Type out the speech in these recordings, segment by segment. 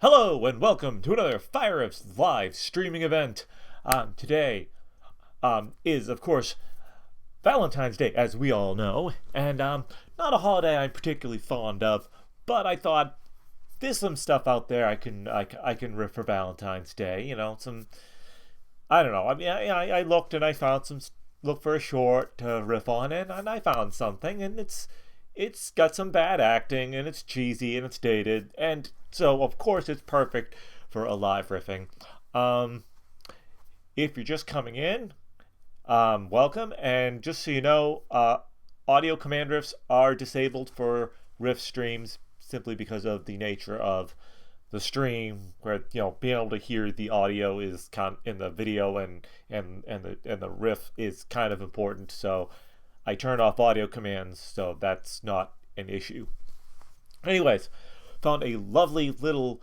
Hello and welcome to another FireRiffs live streaming event. Today is, of course, Valentine's Day, as we all know, and not a holiday I'm particularly fond of, but I thought there's some stuff out there I can riff for Valentine's Day. You know, I don't know. I mean, I looked and I found look for a short to riff on, and I found something, and it's got some bad acting, and it's cheesy, and it's dated, and so of course it's perfect for a live riffing. If you're just coming in, welcome, and just so you know, audio command riffs are disabled for riff streams simply because of the nature of the stream, where being able to hear the audio is in the video and the riff is kind of important. So I turned off audio commands, so that's not an issue. Anyways, found a lovely little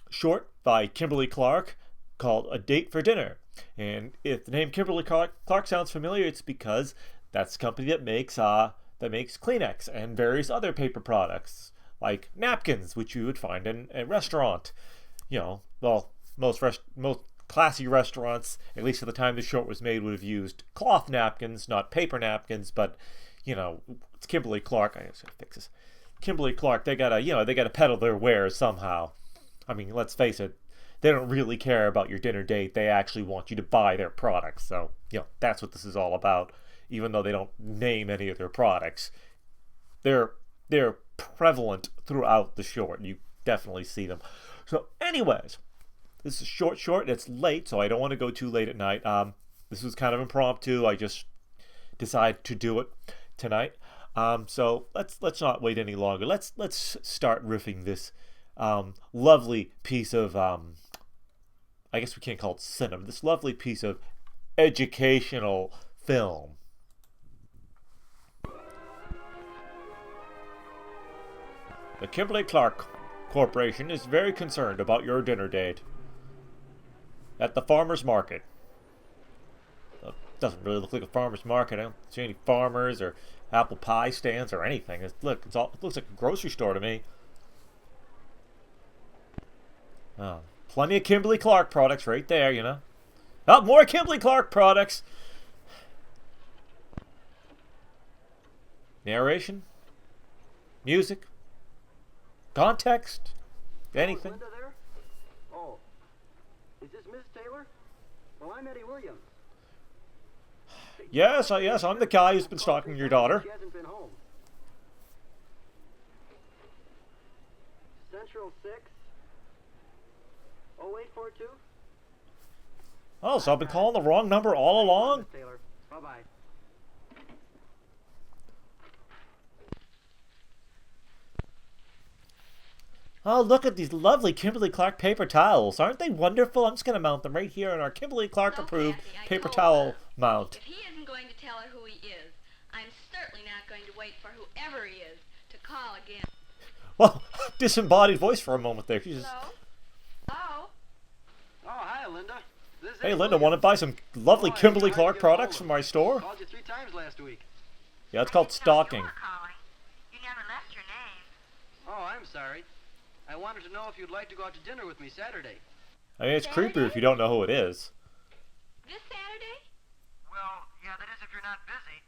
short by Kimberly Clark called "A Date for Dinner." And if the name Kimberly Clark sounds familiar, it's because that's the company that makes Kleenex and various other paper products like napkins, which you would find in a restaurant. Most classy restaurants, at least at the time the short was made, would have used cloth napkins, not paper napkins. But it's Kimberly Clark. I just gotta fix this. Kimberly Clark. They gotta peddle their wares somehow. I mean, let's face it. They don't really care about your dinner date. They actually want you to buy their products. So that's what this is all about. Even though they don't name any of their products, they're prevalent throughout the short. You definitely see them. So, anyways. This is short, and it's late, so I don't want to go too late at night. This was kind of impromptu. I just decided to do it tonight. So let's not wait any longer. Let's start riffing this lovely piece of I guess we can't call it cinema. This lovely piece of educational film. The Kimberly Clark Corporation is very concerned about your dinner date at the farmer's market. It doesn't really look like a farmer's market. I don't see any farmers or apple pie stands or anything. It looks like a grocery store to me. Oh, plenty of Kimberly Clark products right there, Oh, more Kimberly Clark products. Narration, music, context, anything. Linda there? Oh. Is this Miss Taylor? Well, I'm Eddie Williams. Yes, I'm the guy who's been stalking your daughter. She hasn't been home. Central 6 0842. Oh, so I've been calling the wrong number all along? Miss Taylor. Bye-bye. Oh, look at these lovely Kimberly Clark paper towels. Aren't they wonderful? I'm just going to mount them right here on our Kimberly Clark approved paper towel mount. If he isn't going to tell her who he is, I'm certainly not going to wait for whoever he is to call again. Well, disembodied voice for a moment there. Hello? Oh? Oh, hi, Linda. This is Hey, Eddie Linda, Williams. want to buy some lovely Oh, I Kimberly tried to Clark get products hold from of my store? Called you 3 times last week. Yeah, it's called stalking. You never left your name. Oh, I'm sorry. I wanted to know if you'd like to go out to dinner with me Saturday. I mean, it's creepier if you don't know who it is. This Saturday? Well, yeah, that is if you're not busy.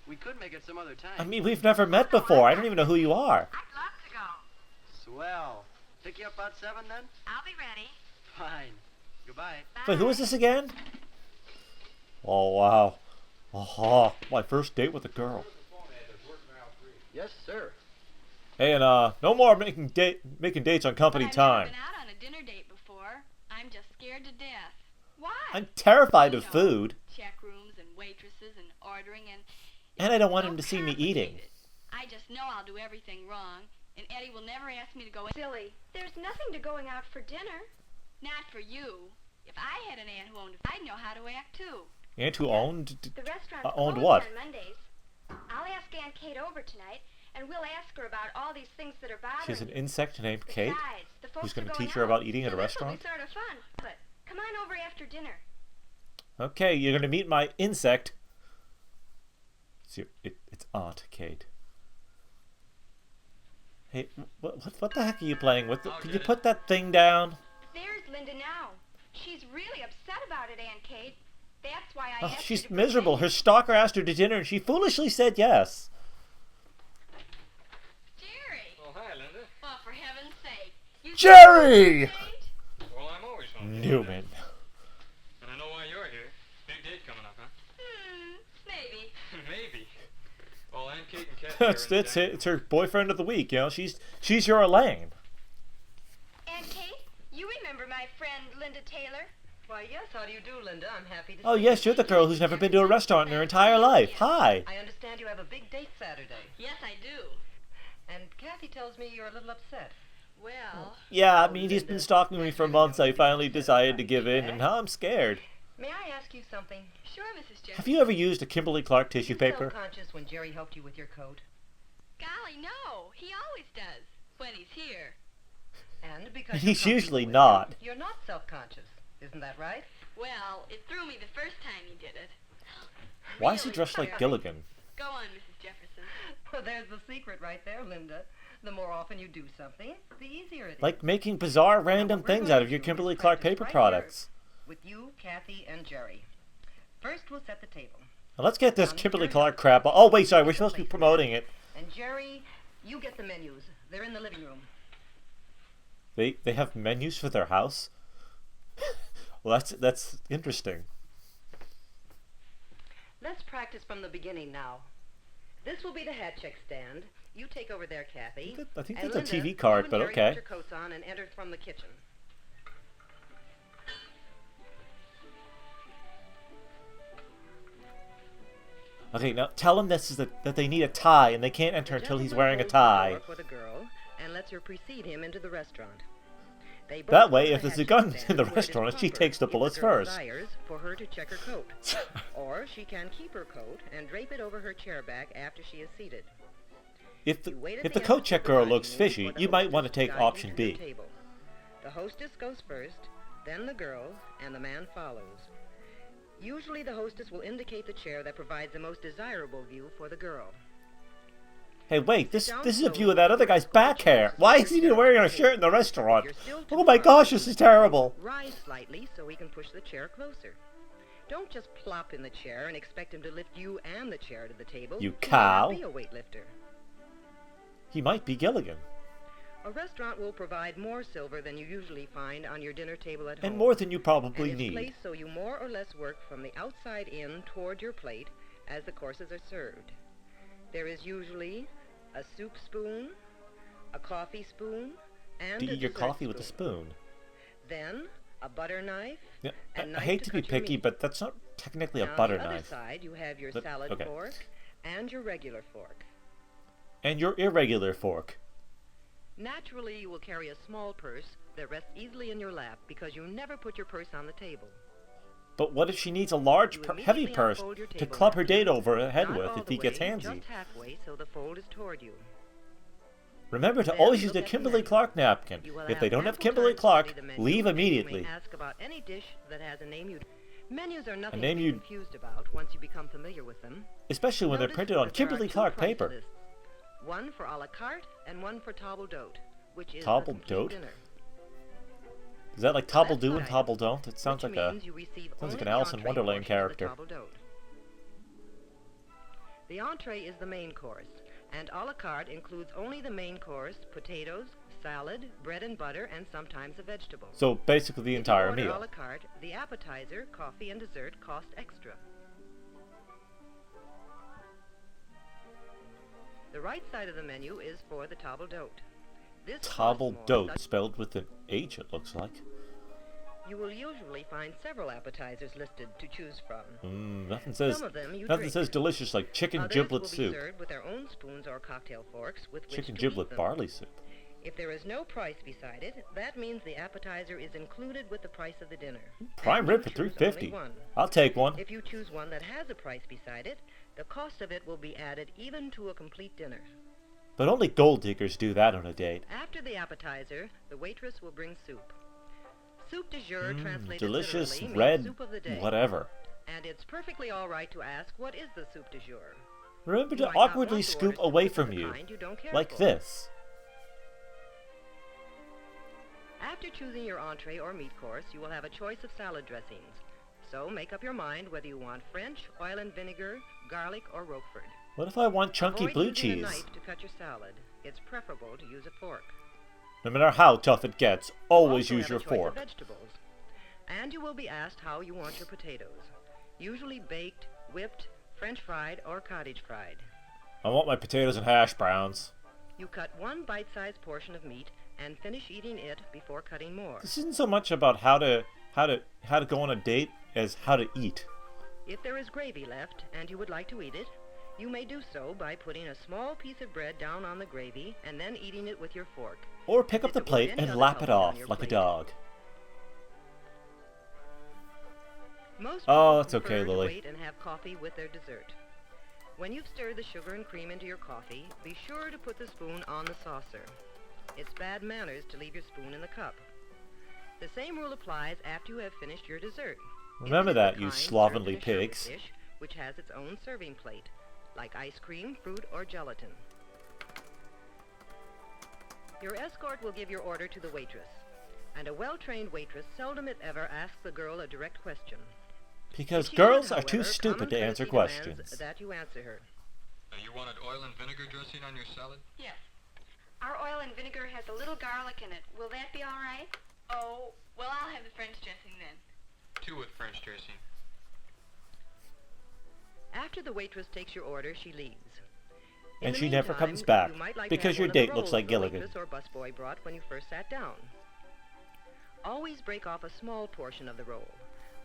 We could make it some other time. I mean, we've never met before. I don't even know who you are. I'd love to go. Swell. Pick you up about 7 then? I'll be ready. Fine. Goodbye. Wait, who is this again? Oh, wow. Oh, my first date with a girl. Yes, sir. Hey, and no more making dates on company time. I've never been out on a dinner date before. I'm just scared to death. Why? I'm terrified of food. Check rooms and waitresses and ordering And I don't want him to see me eating. I just know I'll do everything wrong, and Eddie will never ask me to go. Silly. There's nothing to going out for dinner. Not for you. If I had an aunt who owned, I'd know how to act too. Aunt who owned The restaurant's owned closed what? on Mondays. I'll ask Aunt Kate over tonight, and we'll ask her about all these things that are bothering She has an you. insect named Kate, Besides, the folks who's going are to going teach her out, about eating at a so this'll restaurant. be sort of fun. But come on over after dinner. Okay, you're going to meet my insect. It's Aunt Kate. Hey, what the heck are you playing with? Could you put that thing down? There's Linda now. She's really upset about it, Aunt Kate. That's why I Oh, asked her she's to miserable. stay. Her stalker asked her to dinner, and she foolishly said yes. Jerry! Oh, hi, Linda. Well, for heaven's sake. You Jerry! Well, I'm always home. Newman. And I know why you're here. Big date coming up, huh? Maybe. Maybe. Well, Aunt Kate and Kathy are in the It's dining it's her boyfriend of the week. You know, she's your Elaine. Aunt Kate, you remember my friend Linda Taylor? Why, yes. How do you do, Linda? I'm happy to Oh see yes, you're the girl who's never been to a restaurant in her entire life. Hi. you. I understand you have a big date Saturday. Yes, I do. And Kathy tells me you're a little upset. Well, Yeah, I mean, he's been stalking me for months. I finally decided to give in, and now I'm scared. May I ask you something? sure, Mrs. Jefferson. Have you ever used a Kimberly Clark tissue Were you paper? self-conscious when Jerry helped you with your coat? Golly, no. He always does. When he's here. And because He's you're usually comfortable with not. him, you're not self-conscious. Isn't that right? Well, it threw me the first time he did it. Why is he Really dressed like sorry. Gilligan? Go on, Mrs. Jefferson. Well, there's the secret right there, Linda. The more often you do something, the easier it is. Like making bizarre, random What we're things going out of to your do is Kimberly Clark practice paper right products. With you, Kathy, and Jerry. First, we'll set the table. Now, let's get this Now, Kimberly Jerry, Clark crap. Oh wait, sorry, we're get the supposed to be plate promoting it. And Jerry, you get the menus. They're in the living room. They have menus for their house. Well, that's interesting. Let's practice from the beginning now. This will be the hat check stand. You take over there, Kathy. I think And that's a Linda, TV card, you but and Jerry okay. Put your coats on and enter from the kitchen. Okay, now tell him that they need a tie and they can't enter until he's wearing a tie. For the girl and lets her precede him into the restaurant. They both That go way, to if the there's a hat gun check in the stand where it is restaurant, she proper takes the if bullets girl first. desires for her to check her coat. Or she can keep her coat and drape it over her chair back after she is seated. If You wait at the end coat of check the girl dining looks room fishy, for the you might want to hostess take guide you option to B. your table. The hostess goes first, then the girl, and the man follows. Usually the hostess will indicate the chair that provides the most desirable view for the girl. Hey, wait, this is a view of that other guy's back hair. Why is he even wearing a shirt in the restaurant? Oh my gosh, this is terrible. Rise slightly so he can push the chair closer. Don't just plop in the chair and expect him to lift you and the chair to the table. You He cow. might not be a weightlifter. He might be Gilligan. A restaurant will provide more silver than you usually find on your dinner table at home. And more than you probably and it's need. placed so you more or less work from the outside in toward your plate as the courses are served. There is usually a soup spoon, a coffee spoon, and To a eat your dessert coffee with a spoon. Then a butter knife. Yeah, a I knife hate to to be cut your picky, meat. but that's not technically a Now, butter on the other knife. side, you have your But- salad okay. fork and your regular fork. And your irregular fork. Naturally, you will carry a small purse that rests easily in your lap because you never put your purse on the table. But what if she needs a large, You heavy immediately purse unfold your to table club her napkin. date over her head Not with all if the he gets way, handsy? Just halfway, so the fold is toward you. Remember to Then always use look the at the Kimberly menu. Clark napkin. You will If they don't have ample Kimberly time to Clark, study the menu, leave and you immediately. may ask about any dish that has a name you. Menus are nothing name to be you- confused about once you become familiar with them. Especially when they're Notice printed on that there are Kimberly two Clark price paper. lists, one for a la carte and one for table d'hote, which is Table a complete d'hote? dinner. Is that like Tobble That's Do and right. Tobble Don't? It sounds Which like a... means you receive sounds only like an the Alice in entree Wonderland portion of the character. table d'hote. The entree is the main course, and a la carte includes only the main course, potatoes, salad, bread and butter, and sometimes a vegetable. So basically the If you entire order meal. a la carte, the appetizer, coffee, and dessert cost extra. The right side of the menu is for the table d'hote. This costs Table more, Dote, such- spelled with an H it looks like. You will usually find several appetizers listed to choose from. Nothing says Some of them you nothing drink. says delicious like chicken Others giblet will be soup. served with their own spoons or cocktail forks with which Chicken to giblet eat them. barley soup. If there is no price beside it, that means the appetizer is included with the price of the dinner. Prime And rib you for choose $3.50. only one. I'll take one. If you choose one that has a price beside it, the cost of it will be added even to a complete dinner. But only gold diggers do that on a date. After the appetizer, the waitress will bring soup. Soup du jour translated Delicious literally means red soup of the day. whatever. And it's perfectly all right to ask, what is the soup du jour? Remember You to might not awkwardly want to scoop order soup away of from the you. kind you don't care Like for. this. After choosing your entree or meat course, you will have a choice of salad dressings. So make up your mind whether you want French, oil and vinegar, garlic, or Roquefort. What if I want chunky Avoid blue using a cheese? knife to cut your salad. It's preferable to use a fork. No matter how tough it gets, always Also use have your a choice of fork. vegetables. And you will be asked how you want your potatoes. Usually baked, whipped, French fried, or cottage fried. I want my potatoes and hash browns. You cut one bite-sized portion of meat and finish eating it before cutting more. This isn't so much about how to go on a date as how to eat. If there is gravy left and you would like to eat it, you may do so by putting a small piece of bread down on the gravy and then eating it with your fork. Or pick up If the it were plate any and other lap it helping on off your like a plate. dog. Most Oh, people that's okay, prefer to Lily. wait and have coffee with their dessert. When you've stirred the sugar and cream into your coffee, be sure to put the spoon on the saucer. It's bad manners to leave your spoon in the cup. The same rule applies after you have finished your dessert. Remember If it is that, the you kind slovenly served in a sherbet pigs. dish, which has its own serving plate, like ice cream, fruit, or gelatin. Your escort will give your order to the waitress, and a well-trained waitress seldom if ever asks a girl a direct question. Because She girls should, are too however, stupid to common answer courtesy demands questions. that you answer her. You wanted oil and vinegar dressing on your salad? Yes. Our oil and vinegar has a little garlic in it. Will that be all right? Oh, well, I'll have the French dressing then. 2 with French dressing. After the waitress takes your order, she leaves. In And the she never meantime, comes back, you might like to because have your one of the date looks rolls like the Gilligan. waitress or busboy brought when you first sat down. Always break off a small portion of the roll.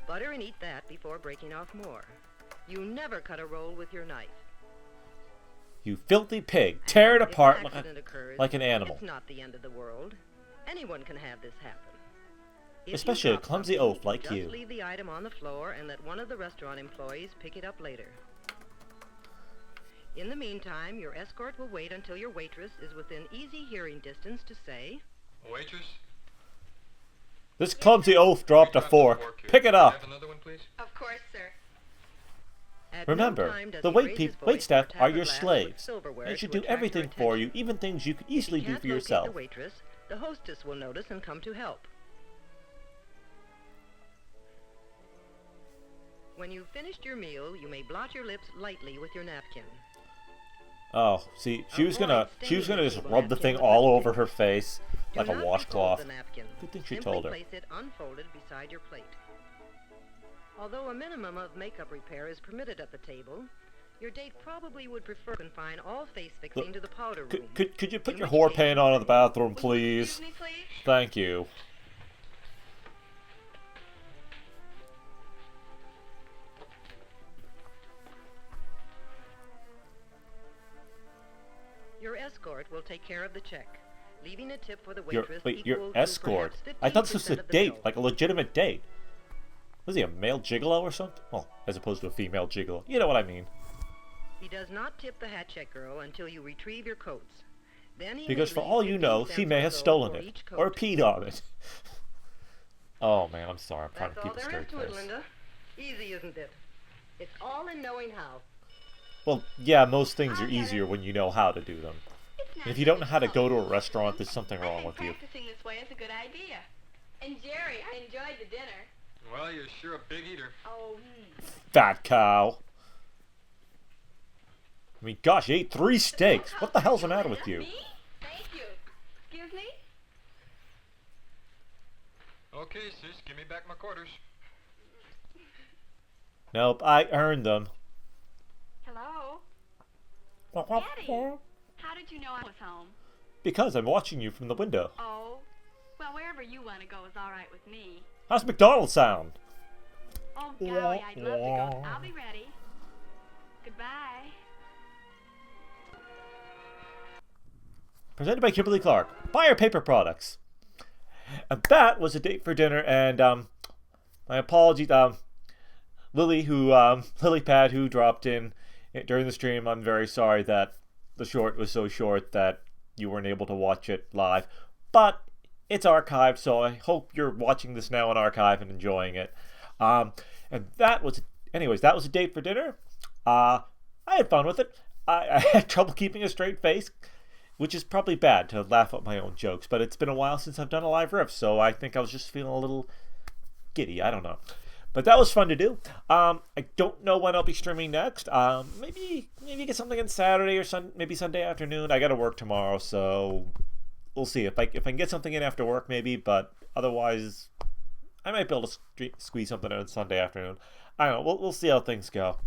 Butter and eat that before breaking off more. You never cut a roll with your knife. You filthy pig, tear it If an apart accident occurs, like an animal. It's not the end of the world. Anyone can have this happen. If you Especially a drop clumsy something, oaf like just you. leave the item on the floor and let one of the restaurant employees pick it up later. In the meantime, your escort will wait until your waitress is within easy hearing distance to say, Waitress? This clumsy oaf dropped a Drop the fork. here. Pick it Can I up. have another one, please? Of course, sir. at no Remember, time does the he raise his voice wait staff or tap are a your glass with slaves. silverware They should to do attract your everything for you, attention. even things you could If you easily do can't for locate yourself. the waitress, the hostess will notice and come to help. When you've finished your meal, you may blot your lips lightly with your napkin. Oh, see, she was gonna just Avoid rub the staining thing the all napkin. over her face Do like a not refold washcloth. the napkin. Good thing she Simply told her. place it unfolded beside your plate. Although a minimum of makeup repair is permitted at the table, your date probably would prefer to confine all face fixing to the powder room. Could you put In your which whore case paint you on in the may- bathroom, Will you excuse please? me, please? Thank you. Your escort will take care of the check, leaving a tip for the Your waitress wait, equal your to escort. perhaps I thought this was 15% a of the date, bill. like a legitimate date. Was he a male gigolo or something? Well, as opposed to a female gigolo. You know what I mean. He does not tip the hat check girl until you retrieve your coats. Then he Because may for leave all you 15 know, cents she or may have so stolen for it. each Or coat. peed on it. Oh man, I'm sorry. I'm trying That's to all keep a there is straight to it, face. Linda. Easy, isn't it? It's all in knowing how. Well, yeah, most things are I'll get easier it. when you know how to do them. It's not And if you don't know how to difficult. go to a restaurant, there's something I wrong think with you. practicing this way is a good idea. And Jerry, I enjoyed the dinner. Well, you're sure a big eater. Oh, Fat cow. I mean, gosh, you ate 3 steaks. What the hell's the matter with you? Me? Thank you. Excuse me? Okay, sis, give me back my quarters. Nope, I earned them. Hello? Daddy, how did you know I was home? Because I'm watching you from the window. Oh, well, wherever you want to go is all right with me. How's McDonald's sound? Oh, golly, I'd love to go. I'll be ready. Goodbye. Presented by Kimberly Clark. Fire Paper Products. And that was a date for dinner, and my apologies, Lily Pad, who dropped in during the stream. I'm very sorry that the short was so short that you weren't able to watch it live, but it's archived, so I hope you're watching this now on archive and enjoying it. And that was a date for dinner. I had fun with it. I had trouble keeping a straight face. which is probably bad to laugh at my own jokes, but it's been a while since I've done a live riff, so I think I was just feeling a little giddy. I don't know. But that was fun to do. I don't know when I'll be streaming next. Maybe get something on Saturday or maybe Sunday afternoon. I got to work tomorrow, so we'll see. If I can get something in after work, maybe, but otherwise, I might be able to squeeze something in on Sunday afternoon. I don't know. We'll see how things go.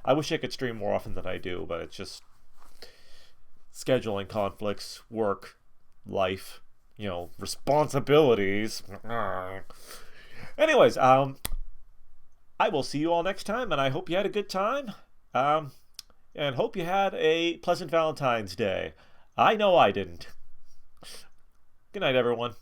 I wish I could stream more often than I do, but it's just scheduling conflicts, work, life, responsibilities. Anyways, I will see you all next time, and I hope you had a good time. And hope you had a pleasant Valentine's Day. I know I didn't. Good night, everyone.